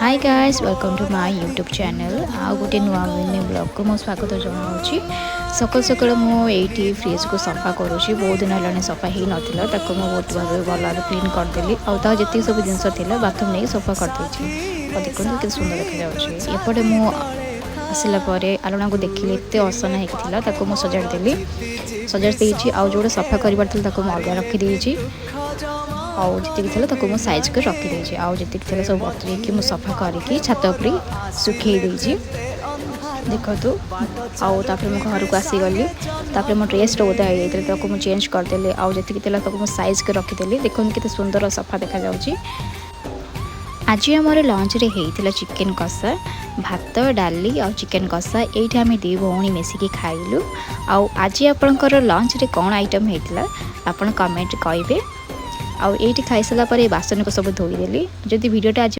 Hi guys welcome to my YouTube channel आ गोटे नुआ मिनी ब्लॉग को मो स्वागत जनाऊँगी। सकाल सकाल मुझे फ्रिज को सफा करुँची। बहुत दिन है सफा ही नाला ताको मुझे बहुत भाव भल क्लीन करदेली आती सब जिन बाथरूम नहीं सफा करदे देखो कि सुंदर देखा एपटे मु आसला आलना को देखिले एत असना होता मुझे सजाड़देली सजाड़ देती आउ जो सफा कर अलग रखीदे आउ जी मुझे साइज कर रखीदे आउ जी सब बतरे मुझे सफा करके छात उपर सुखे देखो आउ घर को आसीगली मो ड्रेस ओदा हो मुझे चेंज करदेली आउ जी मुझे साइज कर रखीदेली देखो कि सुंदर सफा देखा जाउची। आज आमर लंच रे होता चिकेन कषा भात डाली आ चिकेन कषा ये आम दी भौणी मिसिकी खाइलु। आज आपणकर लंच रे कौन आइटम होता आपण कमेंट करेंगे। आउ ये खाई सारा बासन को सब धोईदेली। जदि वीडियोटा आज